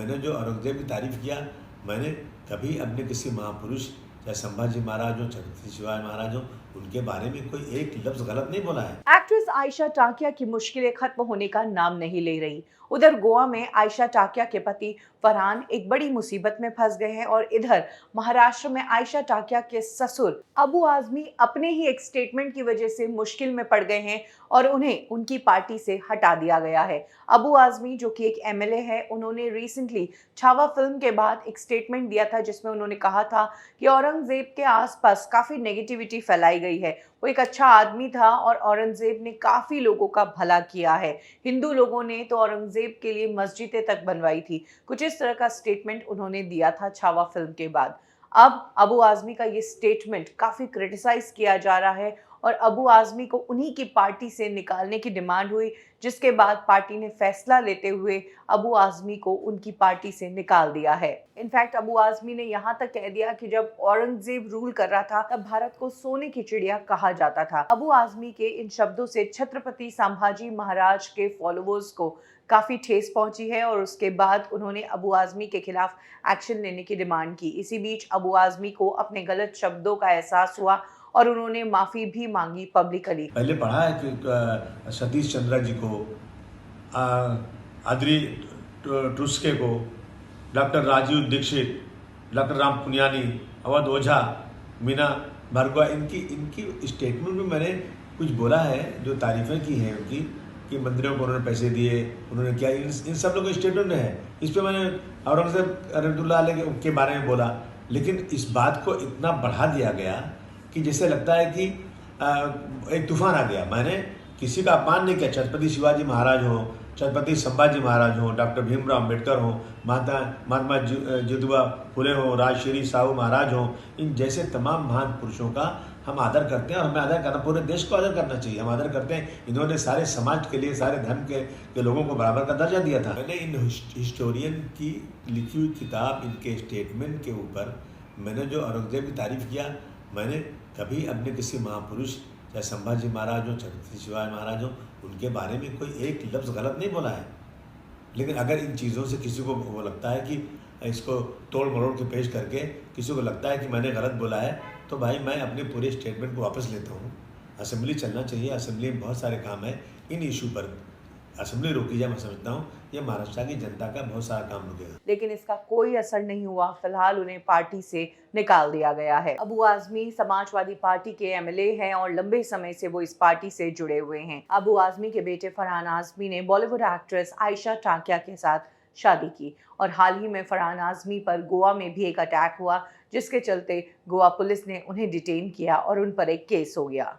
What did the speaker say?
मैंने जो औरंगज़ेब की तारीफ़ किया, मैंने कभी अपने किसी महापुरुष चाहे संभाजी महाराज हो, छत्रपति शिवाजी महाराज हो, उनके बारे में कोई एक लफ्ज़ गलत नहीं बोला है। एक्ट्रेस आयशा टाकिया की मुश्किलें खत्म होने का नाम नहीं ले रही। उधर गोवा में आयशा टाकिया के पति फरहान एक बड़ी मुसीबत में फंस गए हैं और इधर महाराष्ट्र में आयशा टाकिया के ससुर अबू आजमी अपने ही एक स्टेटमेंट की वजह से मुश्किल में पड़ गए हैं और उन्हें उनकी पार्टी से हटा दिया गया है। अबू आजमी जो कि एक एमएलए है, उन्होंने रिसेंटली छावा फिल्म के बाद एक स्टेटमेंट दिया था जिसमें उन्होंने कहा था कि औरंगजेब के आसपास काफी नेगेटिविटी फैलाई गई है। वो एक अच्छा आदमी था और औरंगजेब ने काफी लोगों का भला किया है। हिंदू लोगों ने तो औरंगजेब के लिए मस्जिदें तक बनवाई थी। कुछ इस तरह का स्टेटमेंट उन्होंने दिया था छावा फिल्म के बाद। अब अबू आजमी का ये स्टेटमेंट काफी क्रिटिसाइज किया जा रहा है और अबू आजमी को उन्हीं की पार्टी से निकालने की डिमांड हुई, जिसके बाद पार्टी ने फैसला लेते हुए अबू आजमी को उनकी पार्टी से निकाल दिया है। इनफैक्ट अबू आजमी ने यहाँ तक कह दिया कि जब औरंगजेब रूल कर रहा था तब भारत को सोने की चिड़िया कहा जाता था। अबू आजमी के इन शब्दों से छत्रपति संभाजी महाराज के फॉलोअर्स को काफी ठेस पहुंची है और उसके बाद उन्होंने अबू आजमी के खिलाफ एक्शन लेने की डिमांड की। इसी बीच अबू आजमी को अपने गलत शब्दों का एहसास हुआ और उन्होंने माफी भी मांगी पब्लिकली। पहले पढ़ा है कि सतीश चंद्रा जी को, आदरी टुस्के को, डॉक्टर राजीव दीक्षित, डॉक्टर राम पुनियानी, अवध ओझा, मीना भार्गवा, इनकी इनकी स्टेटमेंट में मैंने कुछ बोला है जो तारीफ़ें की हैं उनकी, कि मंदिरों को उन्होंने पैसे दिए, उन्होंने क्या, इन सब लोगों के स्टेटमेंट में है। इस पर मैंने औरंगजेब रहमतुल्लाह अलैह के बारे में बोला, लेकिन इस बात को इतना बढ़ा दिया गया कि जैसे लगता है कि एक तूफान आ गया। मैंने किसी का अपमान नहीं किया। छत्रपति शिवाजी महाराज हो, छत्रपति संभाजी महाराज हो, डॉक्टर भीमराव अम्बेडकर हो, महात्मा ज्योतिबा फुले हो, राजश्री साहू महाराज हो, इन जैसे तमाम महान पुरुषों का हम आदर करते हैं और हमें आदर करना, पूरे देश को आदर करना चाहिए। हम आदर करते हैं। इन्होंने सारे समाज के लिए, सारे धर्म के लोगों को बराबर का दर्जा दिया था। मैंने इन हिस्टोरियन की लिखी हुई किताब, इनके स्टेटमेंट के ऊपर मैंने जो औरंगजेब की तारीफ़ किया, मैंने कभी अपने किसी महापुरुष चाहे संभाजी महाराज हो, छत्रपति शिवाजी महाराज हो, उनके बारे में कोई एक लफ्ज़ गलत नहीं बोला है। लेकिन अगर इन चीज़ों से किसी को वो लगता है कि इसको तोड़ मरोड़ के पेश करके किसी को लगता है कि मैंने गलत बोला है, तो भाई मैं अपने पूरे स्टेटमेंट को वापस लेता हूँ। असेंबली चलना चाहिए, असेंबली में बहुत सारे काम है। इन इशू पर असेंबली रोकी जाए, मैं समझता हूँ ये महाराष्ट्र की जनता का बहुत सारा काम रुकेगा। लेकिन इसका कोई असर नहीं हुआ। फिलहाल उन्हें पार्टी से निकाल दिया गया है। अबू आजमी समाजवादी पार्टी के एमएलए हैं और लंबे समय से वो इस पार्टी से जुड़े हुए हैं। अबू आजमी के बेटे फरहान आजमी ने बॉलीवुड एक्ट्रेस आयशा टाकिया के साथ शादी की और हाल ही में फरहान आजमी पर गोवा में भी एक अटैक हुआ, जिसके चलते गोवा पुलिस ने उन्हें डिटेन किया और उन पर एक केस हो गया।